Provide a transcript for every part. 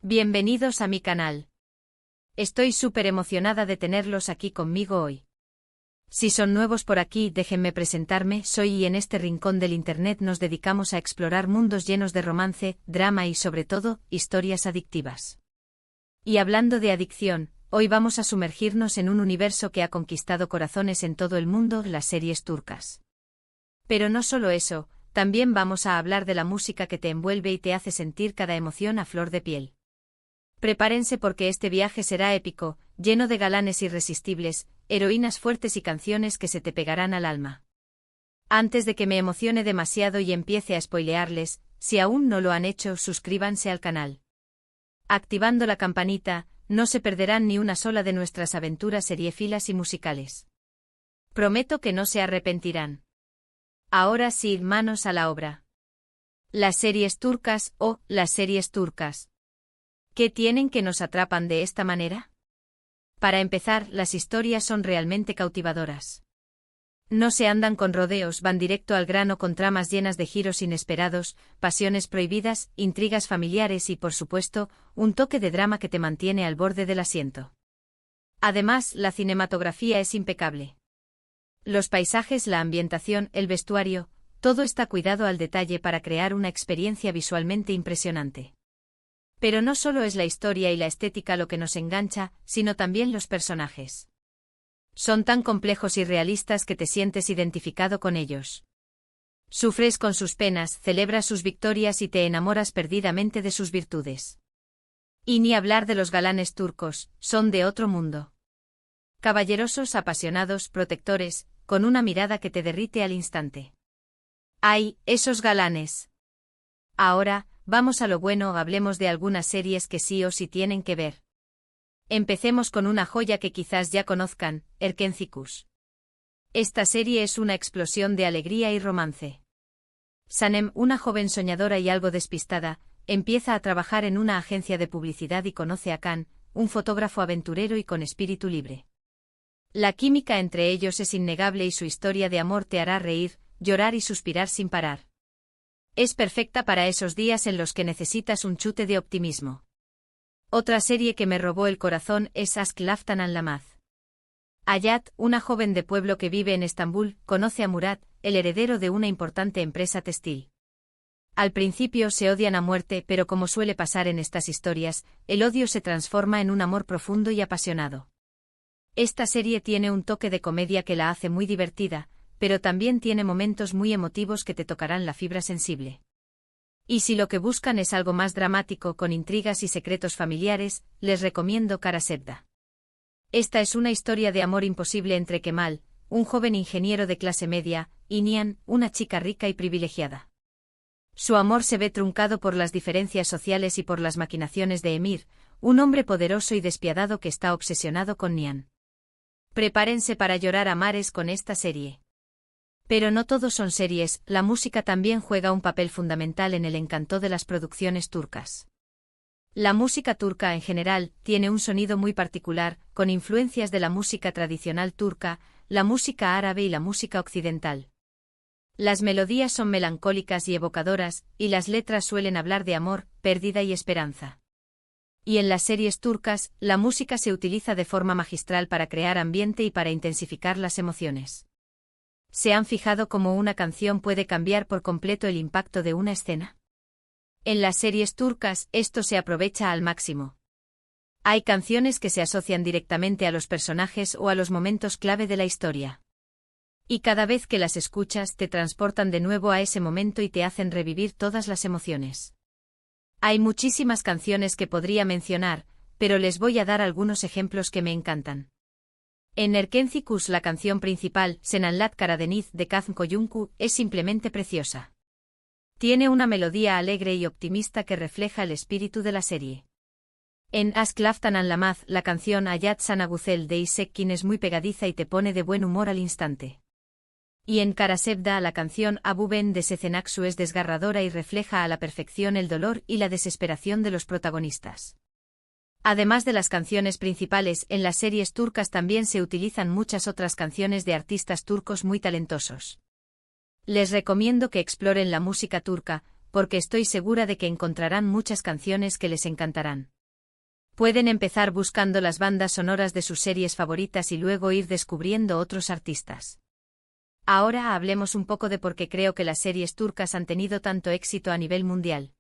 Bienvenidos a mi canal. Estoy súper emocionada de tenerlos aquí conmigo hoy. Si son nuevos por aquí, déjenme presentarme, soy y en este rincón del internet nos dedicamos a explorar mundos llenos de romance, drama y sobre todo, historias adictivas. Y hablando de adicción, hoy vamos a sumergirnos en un universo que ha conquistado corazones en todo el mundo, las series turcas. Pero no solo eso, también vamos a hablar de la música que te envuelve y te hace sentir cada emoción a flor de piel. Prepárense porque este viaje será épico, lleno de galanes irresistibles, heroínas fuertes y canciones que se te pegarán al alma. Antes de que me emocione demasiado y empiece a spoilearles, si aún no lo han hecho, suscríbanse al canal. Activando la campanita, no se perderán ni una sola de nuestras aventuras seriéfilas y musicales. Prometo que no se arrepentirán. Ahora sí, manos a la obra. Las series turcas o las series turcas. ¿Qué tienen que nos atrapan de esta manera? Para empezar, las historias son realmente cautivadoras. No se andan con rodeos, van directo al grano con tramas llenas de giros inesperados, pasiones prohibidas, intrigas familiares y, por supuesto, un toque de drama que te mantiene al borde del asiento. Además, la cinematografía es impecable. Los paisajes, la ambientación, el vestuario, todo está cuidado al detalle para crear una experiencia visualmente impresionante. Pero no solo es la historia y la estética lo que nos engancha, sino también los personajes. Son tan complejos y realistas que te sientes identificado con ellos. Sufres con sus penas, celebras sus victorias y te enamoras perdidamente de sus virtudes. Y ni hablar de los galanes turcos, son de otro mundo. Caballerosos, apasionados, protectores, con una mirada que te derrite al instante. ¡Ay, esos galanes! Ahora, vamos a lo bueno, hablemos de algunas series que sí o sí tienen que ver. Empecemos con una joya que quizás ya conozcan, Erkencikus. Esta serie es una explosión de alegría y romance. Sanem, una joven soñadora y algo despistada, empieza a trabajar en una agencia de publicidad y conoce a Kan, un fotógrafo aventurero y con espíritu libre. La química entre ellos es innegable y su historia de amor te hará reír, llorar y suspirar sin parar. Es perfecta para esos días en los que necesitas un chute de optimismo. Otra serie que me robó el corazón es Aşk Laftan Anlamaz. Hayat, una joven de pueblo que vive en Estambul, conoce a Murat, el heredero de una importante empresa textil. Al principio se odian a muerte, pero como suele pasar en estas historias, el odio se transforma en un amor profundo y apasionado. Esta serie tiene un toque de comedia que la hace muy divertida, pero también tiene momentos muy emotivos que te tocarán la fibra sensible. Y si lo que buscan es algo más dramático con intrigas y secretos familiares, les recomiendo Kara Sevda. Esta es una historia de amor imposible entre Kemal, un joven ingeniero de clase media, y Nihan, una chica rica y privilegiada. Su amor se ve truncado por las diferencias sociales y por las maquinaciones de Emir, un hombre poderoso y despiadado que está obsesionado con Nihan. Prepárense para llorar a mares con esta serie. Pero no todos son series, la música también juega un papel fundamental en el encanto de las producciones turcas. La música turca en general tiene un sonido muy particular, con influencias de la música tradicional turca, la música árabe y la música occidental. Las melodías son melancólicas y evocadoras, y las letras suelen hablar de amor, pérdida y esperanza. Y en las series turcas, la música se utiliza de forma magistral para crear ambiente y para intensificar las emociones. ¿Se han fijado cómo una canción puede cambiar por completo el impacto de una escena? En las series turcas, esto se aprovecha al máximo. Hay canciones que se asocian directamente a los personajes o a los momentos clave de la historia. Y cada vez que las escuchas te transportan de nuevo a ese momento y te hacen revivir todas las emociones. Hay muchísimas canciones que podría mencionar, pero les voy a dar algunos ejemplos que me encantan. En Erkencikus la canción principal, Senanlat Karadeniz de Kazım Koyuncu, es simplemente preciosa. Tiene una melodía alegre y optimista que refleja el espíritu de la serie. En Aşk Laftan Anlamaz la canción Hayat Sana Güzel de Isekkin es muy pegadiza y te pone de buen humor al instante. Y en Kara Sevda la canción Abu Ben de Sezen Aksu es desgarradora y refleja a la perfección el dolor y la desesperación de los protagonistas. Además de las canciones principales, en las series turcas también se utilizan muchas otras canciones de artistas turcos muy talentosos. Les recomiendo que exploren la música turca, porque estoy segura de que encontrarán muchas canciones que les encantarán. Pueden empezar buscando las bandas sonoras de sus series favoritas y luego ir descubriendo otros artistas. Ahora hablemos un poco de por qué creo que las series turcas han tenido tanto éxito a nivel mundial.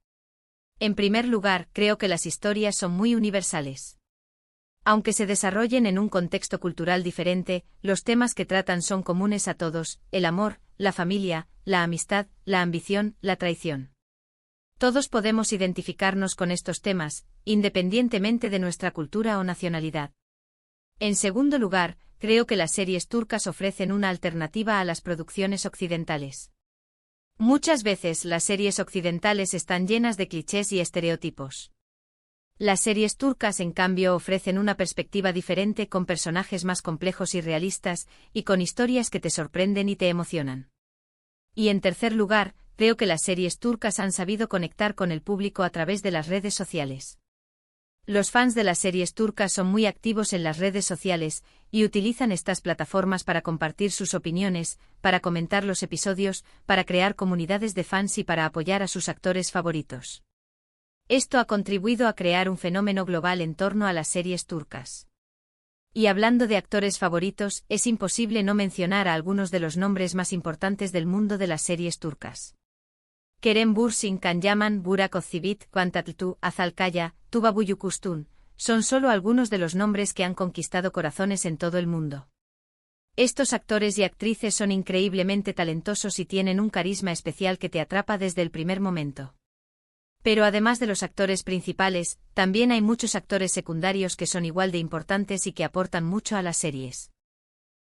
En primer lugar, creo que las historias son muy universales. Aunque se desarrollen en un contexto cultural diferente, los temas que tratan son comunes a todos: el amor, la familia, la amistad, la ambición, la traición. Todos podemos identificarnos con estos temas, independientemente de nuestra cultura o nacionalidad. En segundo lugar, creo que las series turcas ofrecen una alternativa a las producciones occidentales. Muchas veces las series occidentales están llenas de clichés y estereotipos. Las series turcas, en cambio, ofrecen una perspectiva diferente, con personajes más complejos y realistas, y con historias que te sorprenden y te emocionan. Y en tercer lugar, creo que las series turcas han sabido conectar con el público a través de las redes sociales. Los fans de las series turcas son muy activos en las redes sociales, y utilizan estas plataformas para compartir sus opiniones, para comentar los episodios, para crear comunidades de fans y para apoyar a sus actores favoritos. Esto ha contribuido a crear un fenómeno global en torno a las series turcas. Y hablando de actores favoritos, es imposible no mencionar a algunos de los nombres más importantes del mundo de las series turcas. Kerem Bürsin, Can Yaman, Burak Özçivit, Can Tatlıtuğ, Hazal Kaya, Tuba Büyüküstün, son solo algunos de los nombres que han conquistado corazones en todo el mundo. Estos actores y actrices son increíblemente talentosos y tienen un carisma especial que te atrapa desde el primer momento. Pero además de los actores principales, también hay muchos actores secundarios que son igual de importantes y que aportan mucho a las series.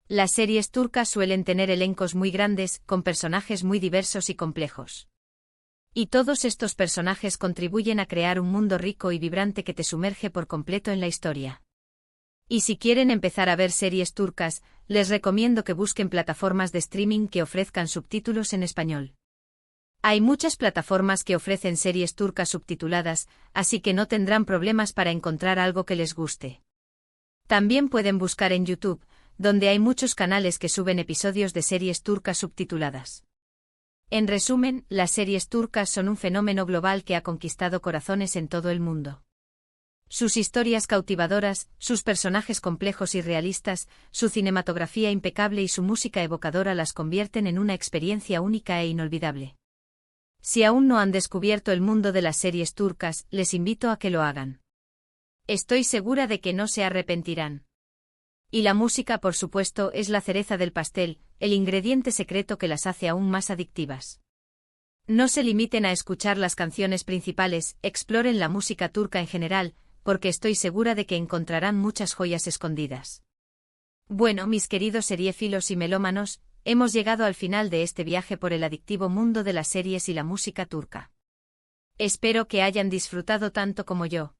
Las series turcas suelen tener elencos muy grandes, con personajes muy diversos y complejos. Y todos estos personajes contribuyen a crear un mundo rico y vibrante que te sumerge por completo en la historia. Y si quieren empezar a ver series turcas, les recomiendo que busquen plataformas de streaming que ofrezcan subtítulos en español. Hay muchas plataformas que ofrecen series turcas subtituladas, así que no tendrán problemas para encontrar algo que les guste. También pueden buscar en YouTube, donde hay muchos canales que suben episodios de series turcas subtituladas. En resumen, las series turcas son un fenómeno global que ha conquistado corazones en todo el mundo. Sus historias cautivadoras, sus personajes complejos y realistas, su cinematografía impecable y su música evocadora las convierten en una experiencia única e inolvidable. Si aún no han descubierto el mundo de las series turcas, les invito a que lo hagan. Estoy segura de que no se arrepentirán. Y la música, por supuesto, es la cereza del pastel, el ingrediente secreto que las hace aún más adictivas. No se limiten a escuchar las canciones principales, exploren la música turca en general, porque estoy segura de que encontrarán muchas joyas escondidas. Bueno, mis queridos seriéfilos y melómanos, hemos llegado al final de este viaje por el adictivo mundo de las series y la música turca. Espero que hayan disfrutado tanto como yo.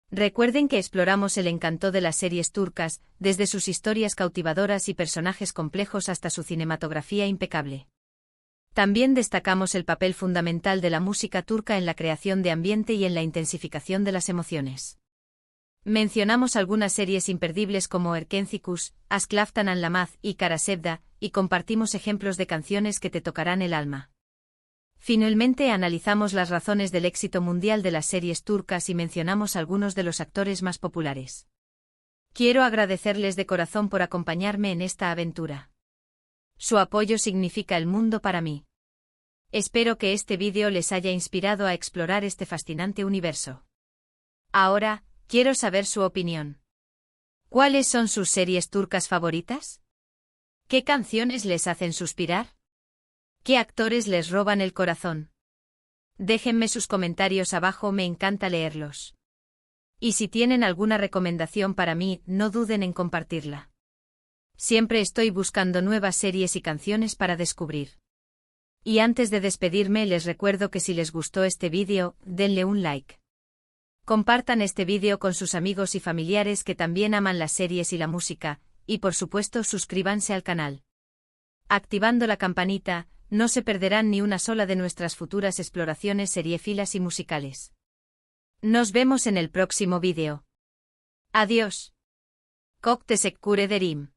Recuerden que exploramos el encanto de las series turcas, desde sus historias cautivadoras y personajes complejos hasta su cinematografía impecable. También destacamos el papel fundamental de la música turca en la creación de ambiente y en la intensificación de las emociones. Mencionamos algunas series imperdibles como Erkencikus, Asklaftan Anlamaz y Karasevda, y compartimos ejemplos de canciones que te tocarán el alma. Finalmente analizamos las razones del éxito mundial de las series turcas y mencionamos algunos de los actores más populares. Quiero agradecerles de corazón por acompañarme en esta aventura. Su apoyo significa el mundo para mí. Espero que este vídeo les haya inspirado a explorar este fascinante universo. Ahora, quiero saber su opinión. ¿Cuáles son sus series turcas favoritas? ¿Qué canciones les hacen suspirar? ¿Qué actores les roban el corazón? Déjenme sus comentarios abajo, me encanta leerlos. Y si tienen alguna recomendación para mí, no duden en compartirla. Siempre estoy buscando nuevas series y canciones para descubrir. Y antes de despedirme les recuerdo que si les gustó este vídeo, denle un like. Compartan este vídeo con sus amigos y familiares que también aman las series y la música, y por supuesto suscríbanse al canal. Activando la campanita, no se perderán ni una sola de nuestras futuras exploraciones seriéfilas y musicales. Nos vemos en el próximo vídeo. Adiós. Çok teşekkür ederim.